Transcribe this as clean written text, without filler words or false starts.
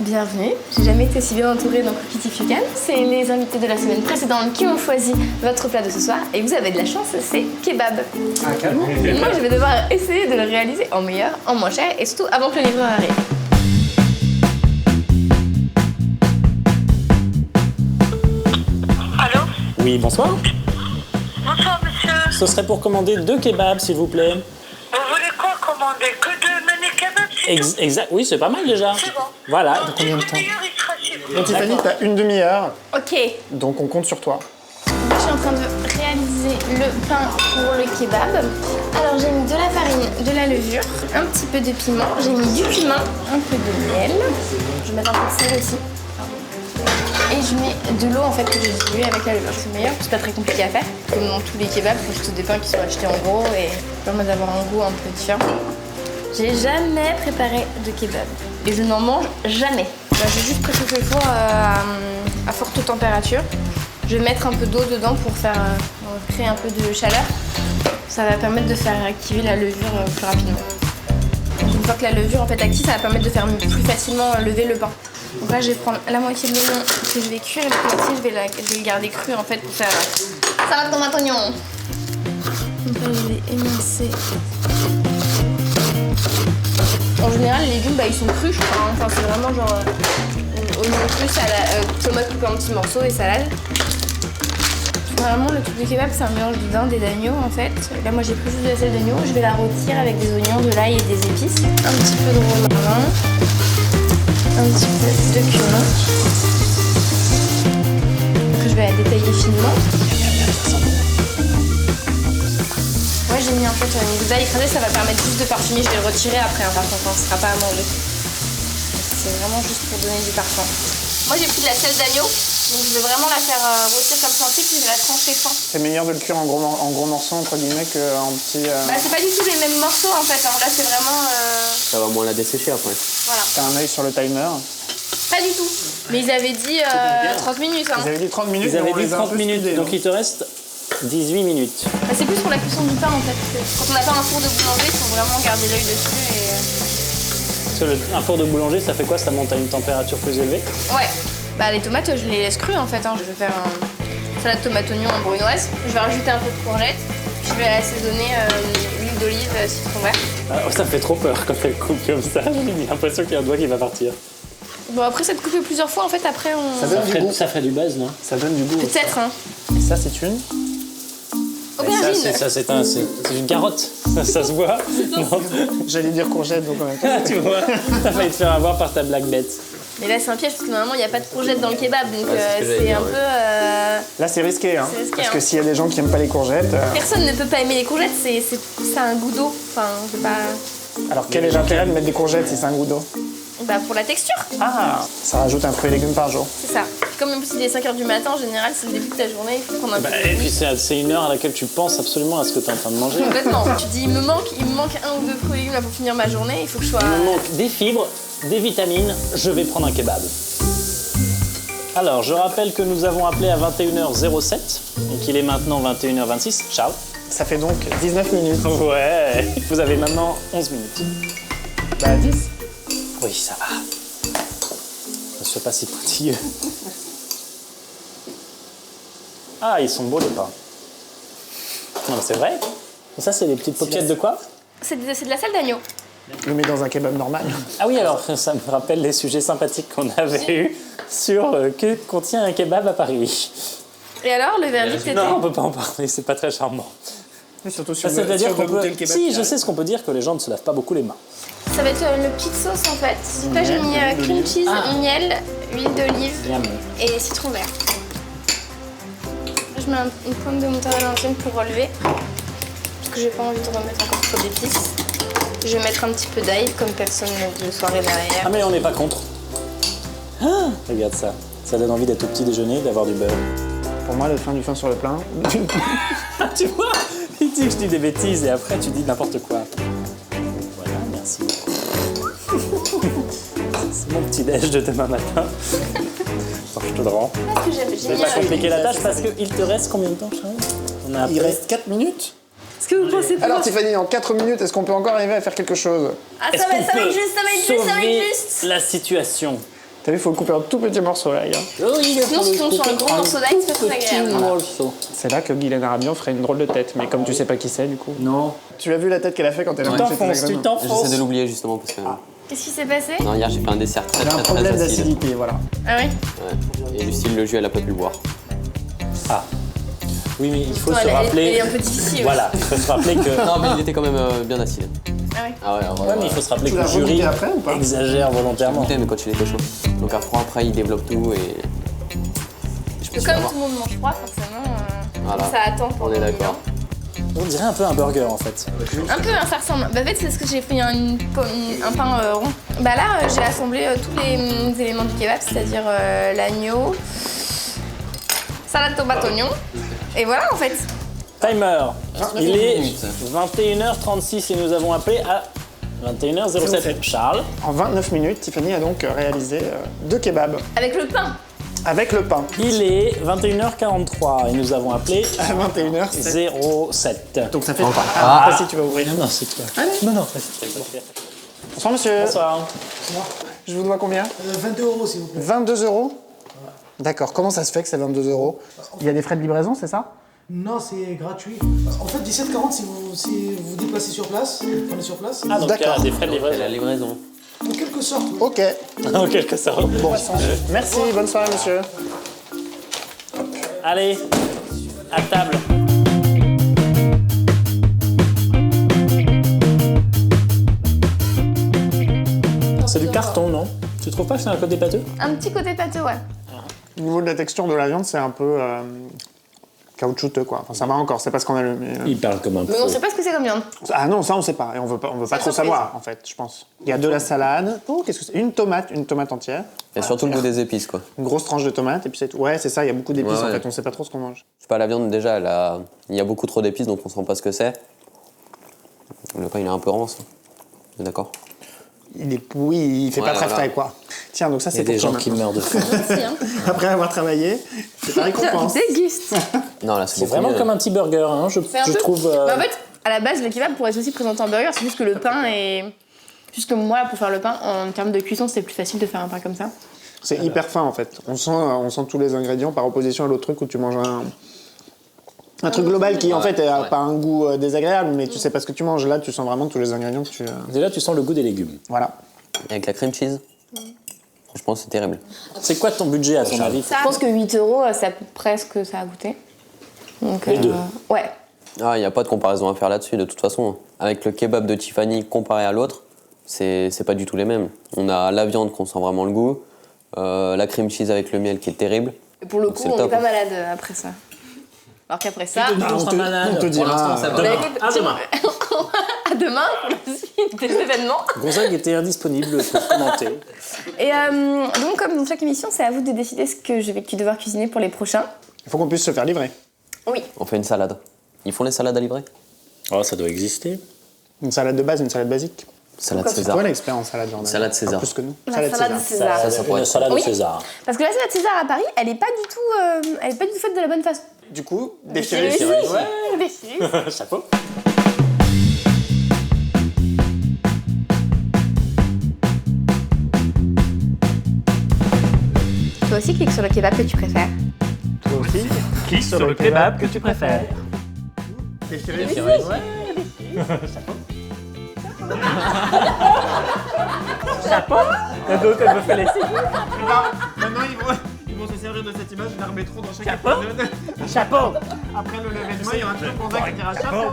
Bienvenue, j'ai jamais été aussi bien entourée dans Cookity Fukan. C'est les invités de la semaine précédente qui ont choisi votre plat de ce soir et vous avez de la chance, c'est kebab. Ah, carrément. Et moi je vais devoir essayer de le réaliser en meilleur, en moins cher et surtout avant que le livreur arrive. Allô? Oui, bonsoir. Bonsoir, monsieur. Ce serait pour commander 2 kebabs, s'il vous plaît. Vous voulez quoi commander? Que de menus kebab, c'est tout? Exact, oui, c'est pas mal déjà. C'est bon. Voilà. Dans combien de une temps? demi-heure, il sera chez vous. Donc Tiffany, t'as une demi-heure, Ok, donc on compte sur toi. je suis en train de réaliser le pain pour le kebab. Alors j'ai mis de la farine, de la levure, un petit peu de piment, j'ai mis du cumin, un peu de miel. Je vais mettre un peu de sel aussi. Et je mets de l'eau en fait que j'ai diluée avec la levure. C'est meilleur, c'est pas très compliqué à faire. Comme dans tous les kebabs, c'est plutôt des pains qui sont achetés en gros et ça permet d'avoir un goût un peu différent. J'ai jamais préparé de kebab et je n'en mange jamais. J'ai juste préchauffé le four à forte température. Je vais mettre un peu d'eau dedans pour faire créer un peu de chaleur. Ça va permettre de faire activer la levure plus rapidement. Donc, une fois que la levure en fait active, ça va permettre de faire plus facilement lever le pain. Donc là, je vais prendre la moitié de l'oignon que je vais cuire et l'autre moitié, je vais le garder cru en fait pour faire salade tomate oignon. Donc là, je vais émincer. En général, les légumes, ils sont crus, je crois. Enfin, c'est vraiment genre oignon cru, tomate coupée en petits morceaux et salade. Vraiment, le truc du kebab, c'est un mélange de dinde et d'agneau en fait. Là, moi, j'ai pris juste de la sel d'agneau. Je vais la rôtir avec des oignons, de l'ail et des épices. Un petit peu de romarin. Un petit peu de cumin. Que je vais la détailler finement. Moi j'ai mis en fait une goutte d'ail écrasée, ça va permettre juste de parfumer. Je vais le retirer après, par contre, ce sera pas à manger. C'est vraiment juste pour donner du parfum. Moi j'ai pris de la sel d'agneau, donc je vais vraiment la faire rôtir comme ça ensuite, puis je vais la trancher fin. C'est meilleur de le cuire en gros morceaux, entre guillemets, qu'en petits... C'est pas du tout les mêmes morceaux en fait, hein. Là c'est vraiment... Ça va moins la dessécher après. Voilà. T'as un œil sur le timer. Pas du tout. Mais ils avaient dit 30 minutes. Hein. Ils avaient dit 30 minutes, Ils avaient mais on dit les a un 30 peu minutes, speedés, donc hein. il te reste 18 minutes. C'est plus pour la cuisson du pain en fait. Quand on n'a pas un four de boulanger, il faut vraiment garder l'œil dessus et... Parce que un four de boulanger, ça fait quoi? Ça monte à une température plus élevée? Ouais. Les tomates, je les laisse crues en fait. Hein. Je vais faire un salade tomate oignon en brunoise. Je vais rajouter un peu de courgette. Je vais assaisonner l'huile d'olive, citron vert. Ah, ça me fait trop peur quand elle coupe comme ça. J'ai l'impression qu'il y a un doigt qui va partir. Bon, après, ça te coupe plusieurs fois en fait. Après, on... Ça donne du goût. Ça ferait du buzz, non? Ça donne du goût. Peut-être, hein. Et ça, c'est une... Aubergine. C'est une carotte. Ça se voit. Non. J'allais dire courgette, donc en même temps... Tu vois, t'as failli te faire avoir par ta blague bête. Mais là, c'est un piège parce que normalement, il n'y a pas de courgette dans le kebab. Donc, c'est ce que j'allais c'est dire, un ouais. peu... Là, c'est risqué, hein. C'est risqué, Parce hein. que s'il y a des gens qui n'aiment pas les courgettes... Personne ne peut pas aimer les courgettes. C'est un goût d'eau. Enfin, c'est pas... Alors, quel est l'intérêt de mettre des courgettes si c'est un goût d'eau? Pour la texture. Ah, ça rajoute un fruit et légumes par jour. C'est ça. Comme même si il est 5h du matin, en général, c'est le début de ta journée, il faut prendre un peu de Et puis c'est une heure à laquelle tu penses absolument à ce que tu es en train de manger. Complètement. Tu dis, il me manque 1 ou 2 fruits et légumes là, pour finir ma journée, il faut que je sois... Il me manque des fibres, des vitamines, je vais prendre un kebab. Alors, je rappelle que nous avons appelé à 21h07, donc il est maintenant 21h26. Ciao. Ça fait donc 19 minutes. Ouais. Vous avez maintenant 11 minutes. 10. Oui, ça va. Ne sois pas si pointilleux. Ah, ils sont beaux les pains. Non, mais c'est vrai. Ça, c'est des petites paupiètes de quoi? C'est de la sel d'agneau. Le mets dans un kebab normal. Ah oui, alors, ça me rappelle les sujets sympathiques qu'on avait eus sur que contient un kebab à Paris. Et alors, le verdict était... Non, on peut pas en parler, c'est pas très charmant. Mais surtout si C'est-à-dire qu'on peut... Si, je sais ce qu'on peut dire, que les gens ne se lavent pas beaucoup les mains. Ça va être une petite sauce en fait. Donc là, j'ai mis cream cheese, miel, huile d'olive Miam. et citron vert. Je mets une pointe de mozzarella ancienne pour relever. Parce que j'ai pas envie de remettre encore trop d'épices. Je vais mettre un petit peu d'ail, comme personne de soirée derrière. Ah mais on n'est pas contre. Ah, regarde ça. Ça donne envie d'être au petit déjeuner, d'avoir du beurre. Pour moi, le fin du fin sur le plein. Tu vois? Il dit que je dis des bêtises et après tu dis n'importe quoi. Voilà, merci. C'est mon petit déj de demain matin. Attends, je te le rends. Parce que j'ai Je vais mis pas compliquer la tâche parce qu'il te reste combien de temps, Charles? On a Il après- reste 4 minutes. Est-ce que vous pensez pas? Alors Tiffany, en 4 minutes, est-ce qu'on peut encore arriver à faire quelque chose? Ah, Est-ce ça va qu'on être peut juste, ça va être juste, ça va sauver être juste. la situation? T'as vu, il faut le couper en tout petits morceaux là, les gars. Sinon, si tu tombes sur un gros morceau d'ail, c'est pas très agréable. C'est là que Guylaine Arabian ferait une drôle de tête, mais comme tu sais pas qui c'est du coup. Non. Tu as vu la tête qu'elle a fait quand elle a Tu mangé t'enfonces, ses tu graines. t'enfonces. J'essaie de l'oublier justement parce que. Qu'est-ce qui s'est passé? Non, hier j'ai fait un dessert très Elle a un très très problème acide. d'acidité, voilà. Ah oui? Ouais. Et Lucille, le jus, elle a pas pu le boire. Ah. Oui, mais il faut Attends, se rappeler. Elle est un peu difficile. Voilà, il faut se rappeler que. Non, mais il était quand même bien acide. Ah oui. Ah ouais, Ouais, mais il faut se rappeler Tu que le l'as jury regoûté après ou pas? exagère volontairement. Goûté, mais quand il était chaud. Donc à froid, après, il développe tout et. Je me suis Comme avoir. tout le monde mange froid, forcément, Voilà. ça attend pour On est le d'accord. On dirait un peu un burger en fait. Un peu, hein, ça ressemble. Bah, en fait, c'est ce que j'ai fait un pain rond. Bah là, j'ai assemblé tous les éléments du kebab, c'est-à-dire l'agneau, salade tomate oignon. Et voilà en fait. Timer. Il est minutes. 21h36 et nous avons appelé à 21h07. Charles. En 29 minutes, Tiffany a donc réalisé 2 kebabs Avec le pain. avec le pain. Il est 21h43 et nous avons appelé À 21h, 07. donc ça fait 3. Ah, si tu vas ouvrir. Non, c'est toi. Non, non. Bonsoir monsieur. Bonsoir. Je vous dois combien 22 € s'il vous plaît. 22 €. D'accord. Comment ça se fait que c'est 22 €? Il y a des frais de livraison, c'est ça? Non, c'est gratuit. En fait, 17,40 si vous déplacez sur place, on est sur place. Ah, donc il y a D'accord. des frais de C'est livraison. la livraison. En quelque sorte, oui. Ok. En quelque sorte. Merci, bonne soirée monsieur. Allez, à table. C'est du carton, non? Tu trouves pas que c'est un côté pâteux? Un petit côté pâteux, ouais. Au niveau de la texture de la viande, c'est un peu caoutchouteux quoi. Enfin, ça va encore, c'est pas scandaleux. Mais, Il parle comme un Mais on sait pas ce que c'est comme viande. Ah non, ça on sait pas. Et on veut pas trop surprise. savoir en fait, je pense. Il y a de la salade. Oh, qu'est-ce que c'est? Une tomate entière. Il y a surtout le goût des épices, quoi. Une grosse tranche de tomate et puis c'est tout. Ouais, c'est ça, il y a beaucoup d'épices Ouais, en ouais. fait, on sait pas trop ce qu'on mange. Je sais pas, la viande déjà, il y a beaucoup trop d'épices donc on sent pas ce que c'est. Le pain il est un peu rance. On est d'accord. Oui, il fait Ouais, pas très voilà. frais quoi. Tiens, donc ça Il y c'est a pour des toi gens qui maintenant. meurent de faim. Merci, hein. Après avoir travaillé, c'est ta récompense. Déguste. Non, là C'est beaucoup vraiment mieux. comme un petit burger, hein. Je C'est un peu. trouve. Mais en fait, à la base, le kebab pourrait être aussi présenté en burger, c'est juste que le pain est. Juste que moi, pour faire le pain, en termes de cuisson, c'était plus facile de faire un pain comme ça. C'est hyper fin en fait. On sent tous les ingrédients par opposition à l'autre truc où tu manges un truc global qui en fait a ouais. pas un goût désagréable, mais tu sais pas ce que tu manges. Là, tu sens vraiment tous les ingrédients que tu. Déjà, tu sens le goût des légumes. Voilà. Avec la cream cheese. Franchement, c'est terrible. C'est quoi ton budget à ton avis? Je pense que 8 €, c'est à peu près ce que ça a coûté. Donc, Les deux. Ouais. Ah, il n'y a pas de comparaison à faire là-dessus, de toute façon. Avec le kebab de Tiffany comparé à l'autre, c'est pas du tout les mêmes. On a la viande qu'on sent vraiment le goût, la cream cheese avec le miel qui est terrible. Et pour le Donc, coup, c'est le on est top, pas hein. malade après ça. Alors qu'après ça. on te dira. Bah, écoute, À demain. à demain pour la suite des événements. Gonzague était indisponible pour commenter. Et donc, comme dans chaque émission, c'est à vous de décider ce que je vais devoir cuisiner pour les prochains. Il faut qu'on puisse se faire livrer. Oui. On fait une salade. Ils font les salades à livrer? Oh, ça doit exister. Une salade de base, une salade basique. Salade C'est César. toi l'expert en salade, Jordan. Salade César. Plus que nous. La salade César. Ça pourrait Une être salade Oui. de César. Parce que la salade César à Paris, elle est pas du tout faite de la bonne façon. Du coup, J'ai déchiré. réussi. Ouais. J'ai réussi. Chapeau. Toi aussi, clique sur le kebab que tu préfères. Toi aussi. Clique sur le kebab que tu préfères. Déchiré. Donc, elle me fait les Maintenant, ils vont se servir de cette image, ils la remettront dans chaque épisode. Chapeau. Après le lever de main, il y aura toujours Gonzague qui dira chapeau.